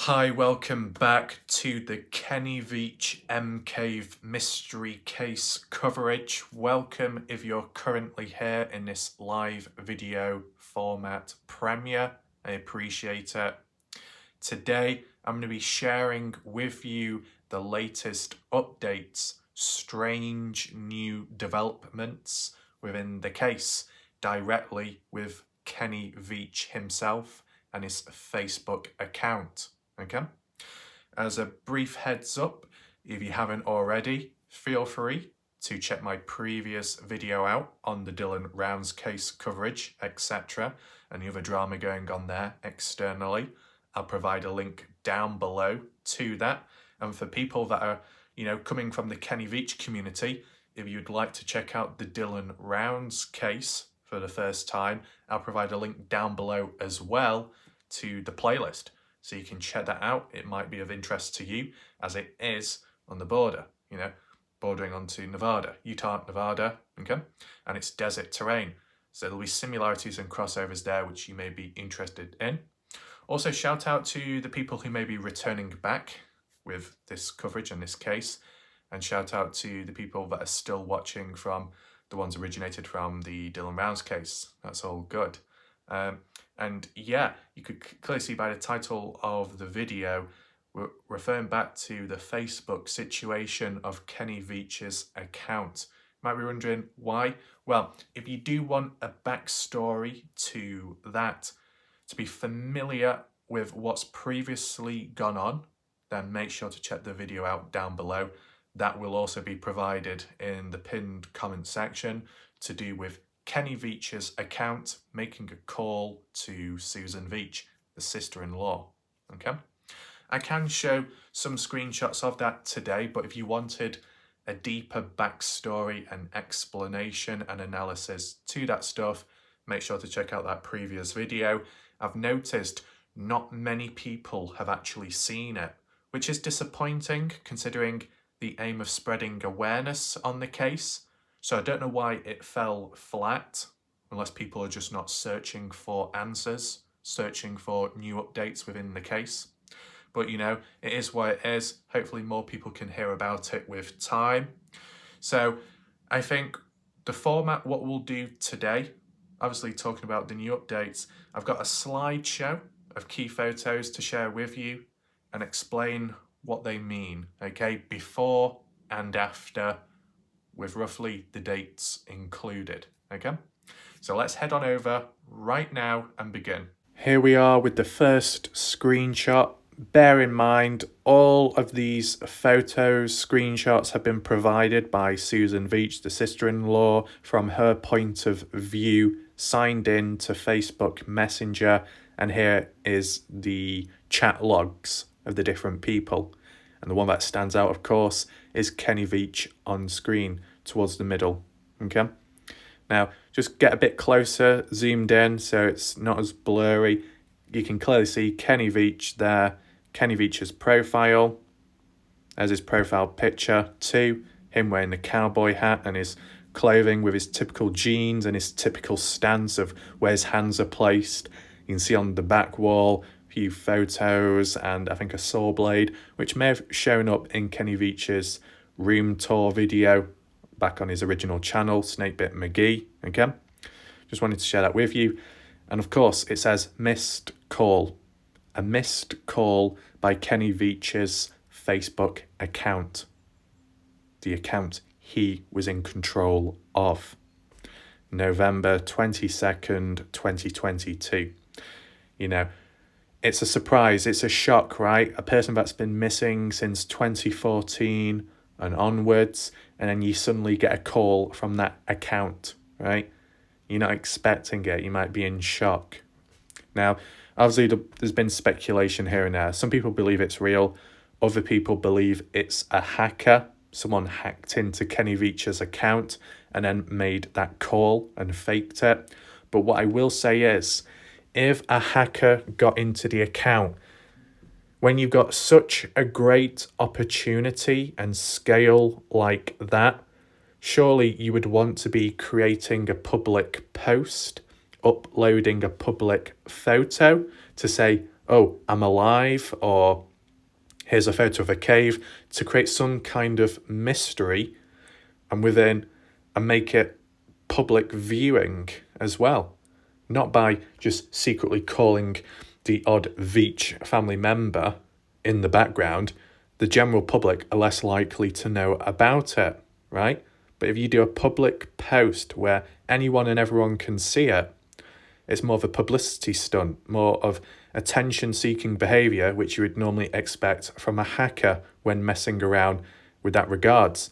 Hi, welcome back to the Kenny Veach M-Cave mystery case coverage. Welcome if you're currently here in this live video format premiere. I appreciate it. Today, I'm going to be sharing with you the latest updates, strange new developments within the case, directly with Kenny Veach himself and his Facebook account. Okay? As a brief heads up, if you haven't already, feel free to check my previous video out on the Dylan Rounds case coverage, etc., and the other drama going on there externally. I'll provide a link down below to that. And for people that are, coming from the Kenny Veach community, if you'd like to check out the Dylan Rounds case for the first time, I'll provide a link down below as well to the playlist. So you can check that out. It might be of interest to you as it is on the border, bordering onto Nevada, Utah, Nevada, okay? And it's desert terrain. So there'll be similarities and crossovers there which you may be interested in. Also, shout out to the people who may be returning back with this coverage in this case, and shout out to the people that are still watching from the ones originated from the Dylan Rounds case. That's all good. And yeah, you could clearly see by the title of the video, we're referring back to the Facebook situation of Kenny Veach's account. You might be wondering why. Well, if you do want a backstory to that, to be familiar with what's previously gone on, then make sure to check the video out down below. That will also be provided in the pinned comment section to do with Kenny Veach's account making a call to Susan Veach, the sister-in-law. Okay, I can show some screenshots of that today, but if you wanted a deeper backstory and explanation and analysis to that stuff, make sure to check out that previous video. I've noticed not many people have actually seen it, which is disappointing considering the aim of spreading awareness on the case. So I don't know why it fell flat, unless people are just not searching for answers, searching for new updates within the case. But it is what it is. Hopefully more people can hear about it with time. So I think the format, what we'll do today, obviously talking about the new updates, I've got a slideshow of key photos to share with you and explain what they mean, okay, before and after, with roughly the dates included, okay? So let's head on over right now and begin. Here we are with the first screenshot. Bear in mind, all of these photos, screenshots have been provided by Susan Veach, the sister-in-law, from her point of view, signed in to Facebook Messenger, and here is the chat logs of the different people. And the one that stands out, of course, is Kenny Veach on screen towards the middle, okay? Now, just get a bit closer, zoomed in, so it's not as blurry. You can clearly see Kenny Veach there, Kenny Veach's profile. There's his profile picture too, him wearing the cowboy hat and his clothing with his typical jeans and his typical stance of where his hands are placed. You can see on the back wall few photos and I think a saw blade, which may have shown up in Kenny Veach's room tour video back on his original channel, Snakebit McGee. Okay, just wanted to share that with you. And of course it says missed call, a missed call by Kenny Veach's Facebook account, the account he was in control of, November 22nd 2022. It's a surprise, it's a shock, right? A person that's been missing since 2014 and onwards, and then you suddenly get a call from that account, right? You're not expecting it, you might be in shock. Now, obviously there's been speculation here and there. Some people believe it's real, other people believe it's a hacker. Someone hacked into Kenny Veach's account and then made that call and faked it. But what I will say is, if a hacker got into the account, when you've got such a great opportunity and scale like that, surely you would want to be creating a public post, uploading a public photo to say, oh, I'm alive, or here's a photo of a cave, to create some kind of mystery and make it public viewing as well. Not by just secretly calling the odd Veach family member in the background. The general public are less likely to know about it, right? But if you do a public post where anyone and everyone can see it, it's more of a publicity stunt, more of attention-seeking behaviour, which you would normally expect from a hacker when messing around with that regards.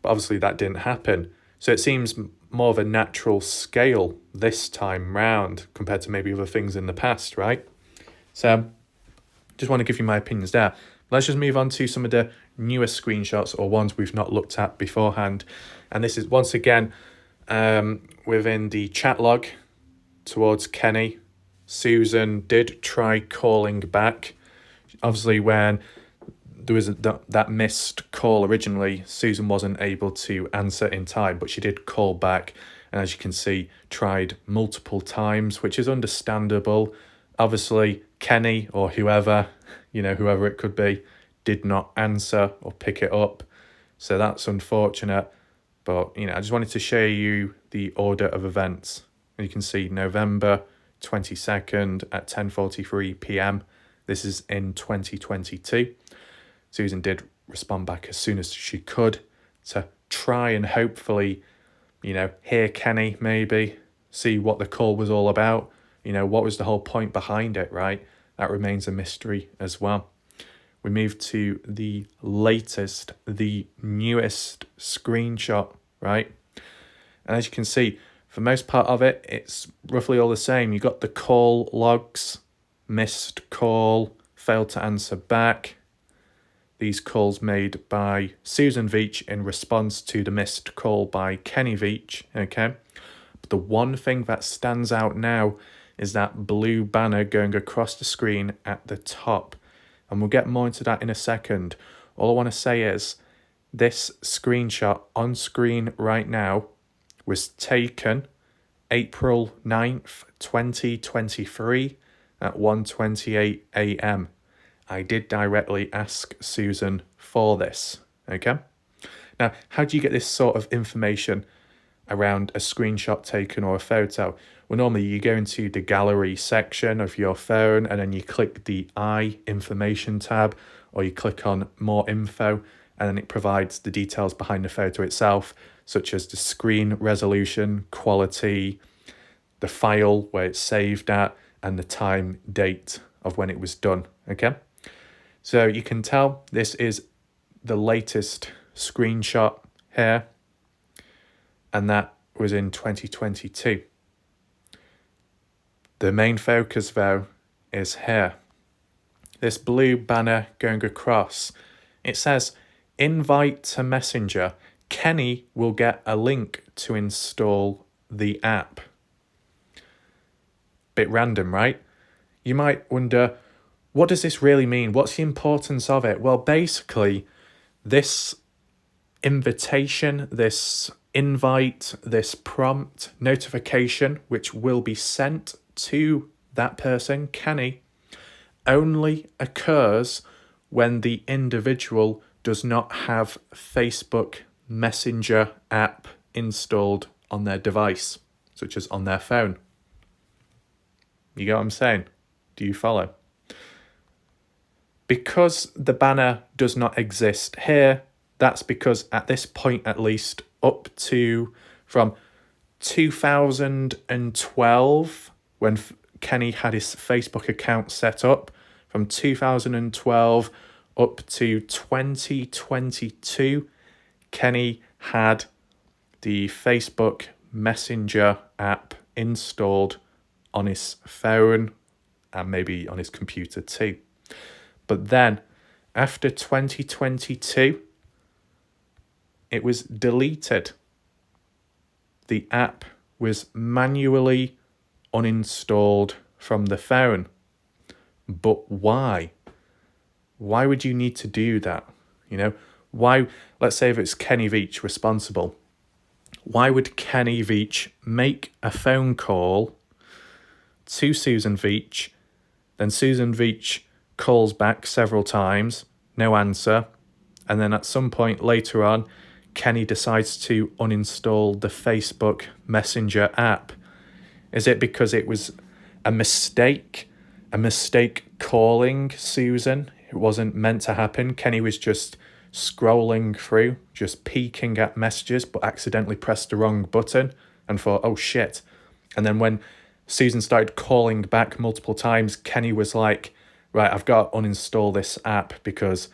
But obviously that didn't happen. So it seems more of a natural scale this time round compared to maybe other things in the past, right? So just want to give you my opinions there. Let's just move on to some of the newer screenshots or ones we've not looked at beforehand. And this is once again within the chat log towards Kenny. Susan did try calling back. Obviously, when there was that missed call originally, Susan wasn't able to answer in time, but she did call back, and as you can see, tried multiple times, which is understandable. Obviously, Kenny or whoever it could be, did not answer or pick it up, so that's unfortunate. But I just wanted to show you the order of events. You can see November 22nd at 10:43 p.m. This is in 2022. Susan did respond back as soon as she could to try and hopefully, hear Kenny, maybe see what the call was all about. What was the whole point behind it, right? That remains a mystery as well. We move to the latest, the newest screenshot, right? And as you can see, for most part of it, it's roughly all the same. You got the call logs, missed call, failed to answer back. These calls made by Susan Veach in response to the missed call by Kenny Veach, okay? But the one thing that stands out now is that blue banner going across the screen at the top. And we'll get more into that in a second. All I want to say is this screenshot on screen right now was taken April 9th, 2023 at 1:28 a.m. I did directly ask Susan for this, okay? Now, how do you get this sort of information around a screenshot taken or a photo? Well, normally you go into the gallery section of your phone and then you click the I information tab, or you click on more info, and then it provides the details behind the photo itself, such as the screen resolution, quality, the file where it's saved at, and the time, date of when it was done, okay? So you can tell this is the latest screenshot here, and that was in 2022. The main focus, though, is here. This blue banner going across. It says, invite to Messenger. Kenny will get a link to install the app. Bit random, right? You might wonder, what does this really mean? What's the importance of it? Well, basically, this invitation, this invite, this prompt notification, which will be sent to that person, Kenny, only occurs when the individual does not have Facebook Messenger app installed on their device, such as on their phone. You get what I'm saying? Do you follow? Because the banner does not exist here, that's because at this point at least, up to from 2012, when Kenny had his Facebook account set up, from 2012 up to 2022, Kenny had the Facebook Messenger app installed on his phone and maybe on his computer too. But then, after 2022, it was deleted. The app was manually uninstalled from the phone. But why? Why would you need to do that? Why, let's say if it's Kenny Veach responsible, why would Kenny Veach make a phone call to Susan Veach Then Susan Veach calls back several times, no answer. And then at some point later on, Kenny decides to uninstall the Facebook Messenger app. Is it because it was a mistake? A mistake calling Susan? It wasn't meant to happen. Kenny was just scrolling through, just peeking at messages, but accidentally pressed the wrong button and thought, oh shit. And then when Susan started calling back multiple times, Kenny was like, right, I've got to uninstall this app because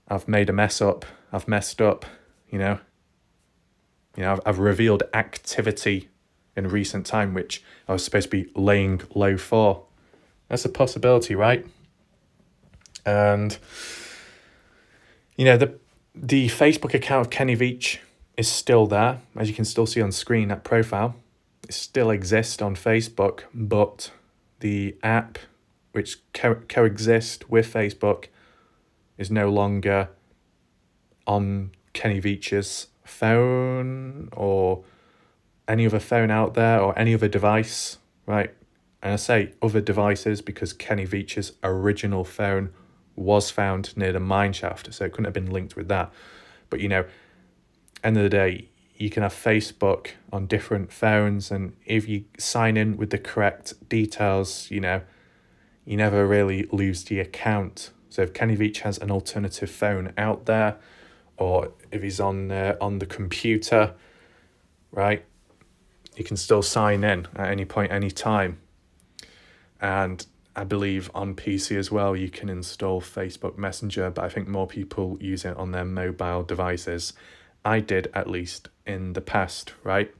I've made a mess up. I've messed up, I've revealed activity in recent time, which I was supposed to be laying low for. That's a possibility, right? And, the Facebook account of Kenny Veach is still there. As you can still see on screen, that profile. It still exists on Facebook, but the app which coexist with Facebook is no longer on Kenny Veach's phone or any other phone out there or any other device, right? And I say other devices because Kenny Veach's original phone was found near the mine shaft, so it couldn't have been linked with that. But end of the day, you can have Facebook on different phones, and if you sign in with the correct details, you never really lose the account. So if Kenny Veach has an alternative phone out there, or if he's on the computer, right, you can still sign in at any point, any time. And I believe on PC as well, you can install Facebook Messenger, but I think more people use it on their mobile devices. I did, at least in the past, right?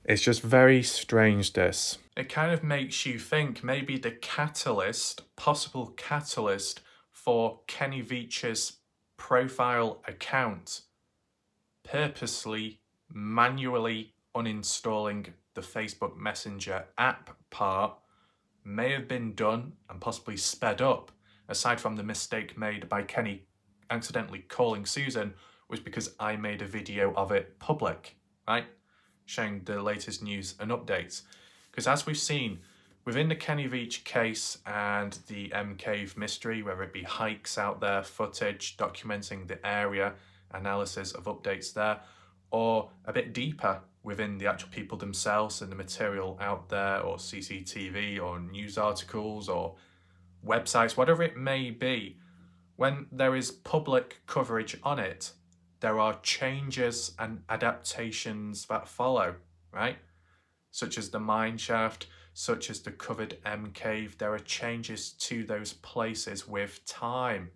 It's just very strange, this. It kind of makes you think maybe the possible catalyst for Kenny Veach's profile account purposely, manually uninstalling the Facebook Messenger app part may have been done and possibly sped up, aside from the mistake made by Kenny accidentally calling Susan, was because I made a video of it public, right? Showing the latest news and updates. Because as we've seen, within the Kenny Veach case and the M Cave mystery, whether it be hikes out there, footage documenting the area, analysis of updates there, or a bit deeper within the actual people themselves and the material out there, or CCTV, or news articles, or websites, whatever it may be, when there is public coverage on it, there are changes and adaptations that follow, right? Such as the mine shaft, such as the covered M Cave. There are changes to those places with time,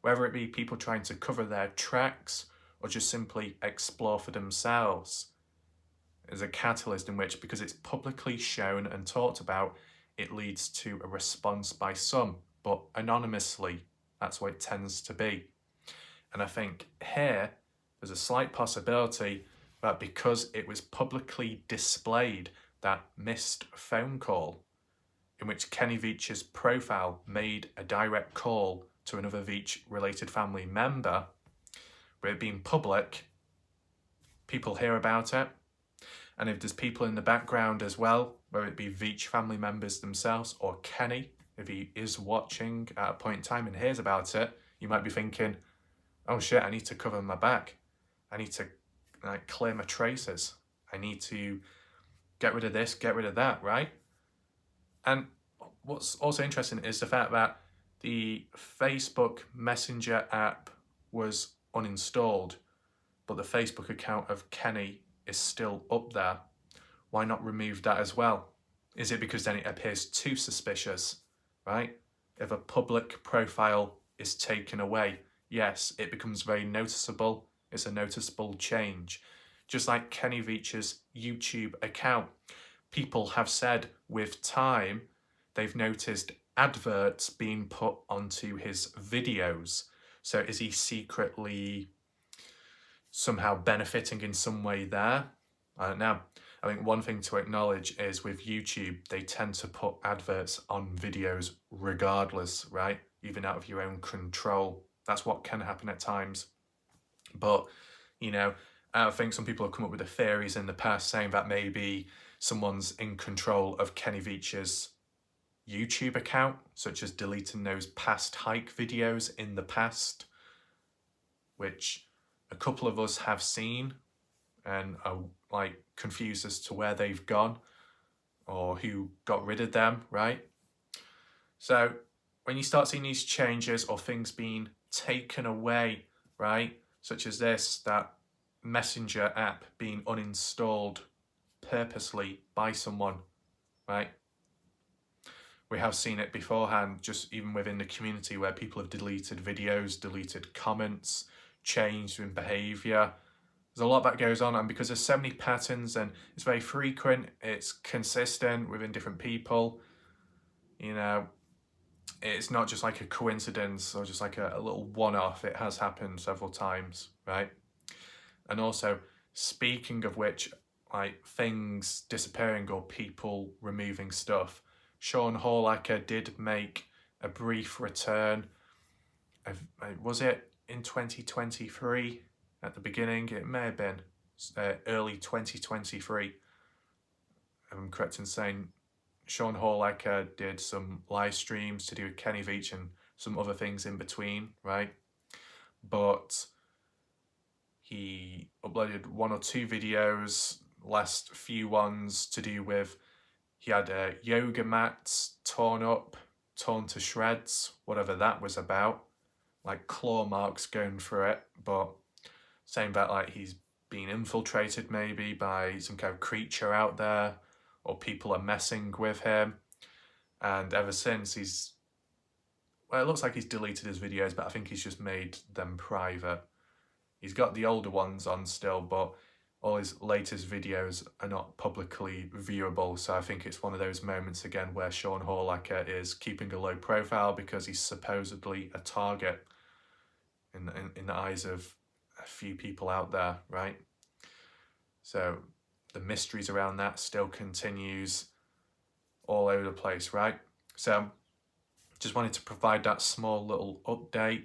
whether it be people trying to cover their tracks or just simply explore for themselves. There's a catalyst in which, because it's publicly shown and talked about, it leads to a response by some, but anonymously. That's what it tends to be. And I think here, there's a slight possibility that because it was publicly displayed, that missed phone call, in which Kenny Veach's profile made a direct call to another Veach-related family member, with it being public, people hear about it. And if there's people in the background as well, whether it be Veach family members themselves or Kenny, if he is watching at a point in time and hears about it, you might be thinking, oh shit, I need to cover my back. I need to clear my traces. I need to get rid of this, get rid of that, right? And what's also interesting is the fact that the Facebook Messenger app was uninstalled, but the Facebook account of Kenny is still up there. Why not remove that as well? Is it because then it appears too suspicious, right? If a public profile is taken away, yes, it becomes very noticeable. It's a noticeable change. Just like Kenny Veach's YouTube account. People have said with time, they've noticed adverts being put onto his videos. So is he secretly somehow benefiting in some way there? I don't know. I think one thing to acknowledge is with YouTube, they tend to put adverts on videos regardless, right? Even out of your own control. That's what can happen at times. But, I think some people have come up with the theories in the past saying that maybe someone's in control of Kenny Veach's YouTube account, such as deleting those past hike videos in the past, which a couple of us have seen and are like confused as to where they've gone or who got rid of them, right? So when you start seeing these changes or things being taken away, right, such as that Messenger app being uninstalled purposely by someone, right? We have seen it beforehand, just even within the community, where people have deleted videos, deleted comments, changed in behaviour. There's a lot that goes on, and because there's so many patterns and it's very frequent, it's consistent within different people, you know, it's not just like a coincidence or just like a little one-off. It has happened several times, right? And also, speaking of which, like things disappearing or people removing stuff, Sean Horlacher did make a brief return. Was it in 2023 at the beginning? It may have been early 2023. If I'm correct in saying Sean Horlacher did some live streams to do with Kenny Veach and some other things in between, right? But he uploaded 1 or 2 videos, last few ones to do with, he had yoga mats torn up, torn to shreds, whatever that was about, like claw marks going through it, but saying that like he's being infiltrated maybe by some kind of creature out there, or people are messing with him. And ever since it looks like he's deleted his videos, but I think he's just made them private. He's got the older ones on still, but all his latest videos are not publicly viewable. So I think it's one of those moments again where Sean Horlacher is keeping a low profile because he's supposedly a target in the eyes of a few people out there, right? So the mysteries around that still continues all over the place, right? So just wanted to provide that small little update.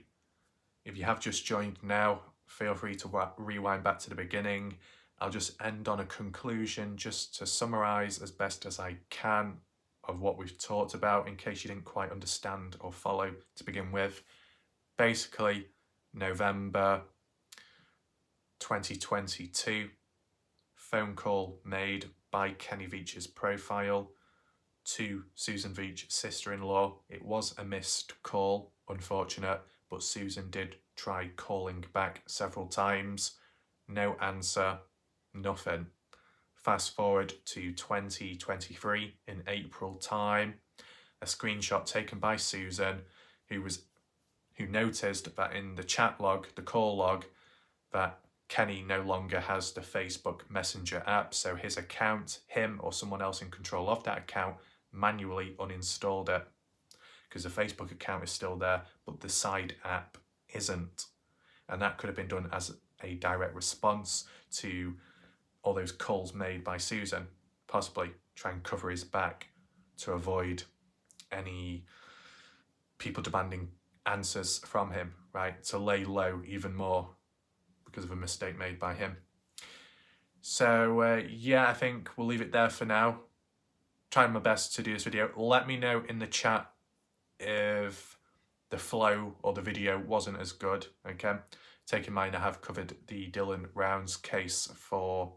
If you have just joined now, feel free to rewind back to the beginning. I'll just end on a conclusion just to summarise as best as I can of what we've talked about in case you didn't quite understand or follow to begin with. Basically, November 2022, phone call made by Kenny Veach's profile to Susan Veach, sister-in-law. It was a missed call, unfortunate, but Susan did try calling back several times. No answer, nothing. Fast forward to 2023 in April time, a screenshot taken by Susan who noticed that in the chat log, the call log, that Kenny no longer has the Facebook Messenger app, so his account, him or someone else in control of that account, manually uninstalled it because the Facebook account is still there, but the side app isn't. And that could have been done as a direct response to all those calls made by Susan, possibly try and cover his back to avoid any people demanding answers from him, right? To lay low even more because of a mistake made by him. So yeah, I think we'll leave it there for now. Trying my best to do this video. Let me know in the chat if the flow or the video wasn't as good, okay? Take in mind I have covered the Dylan Rounds case for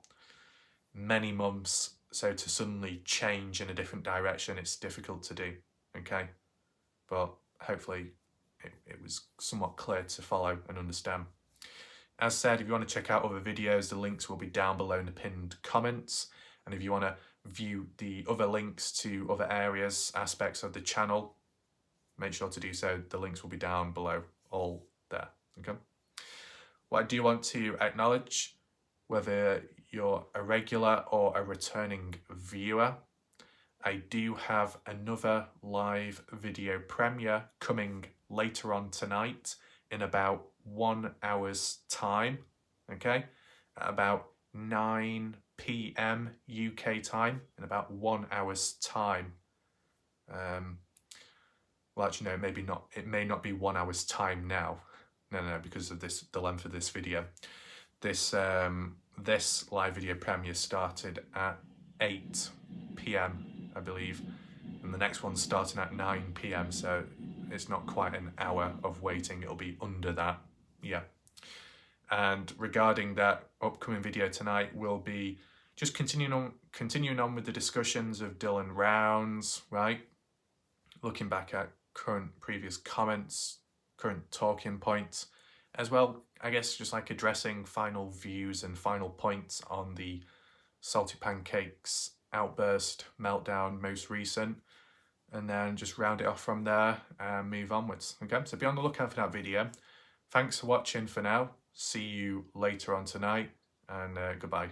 many months, so to suddenly change in a different direction, it's difficult to do, okay? But hopefully it was somewhat clear to follow and understand. As said, if you want to check out other videos, the links will be down below in the pinned comments. And if you want to view the other links to other areas, aspects of the channel, make sure to do so. The links will be down below, all there, okay? What I do want to acknowledge, whether you're a regular or a returning viewer, I do have another live video premiere coming later on tonight in about 1 hour's time, okay? At about 9 p.m. UK time, in about 1 hour's time. Well, actually, no, maybe not. It may not be 1 hour's time now. No, because of the length of this video. This live video premiere started at 8 p.m, I believe, and and the next one's starting at 9 p.m, so it's not quite an hour of waiting, it'll be under that. Yeah. And regarding that upcoming video tonight, we'll be just continuing on with the discussions of Dylan Rounds, right? Looking back at previous comments, current talking points, as well, I guess just like addressing final views and final points on the Salty Pancakes outburst, meltdown, most recent, and then just round it off from there and move onwards. Okay, so be on the lookout for that video. Thanks for watching for now. See you later on tonight, and goodbye.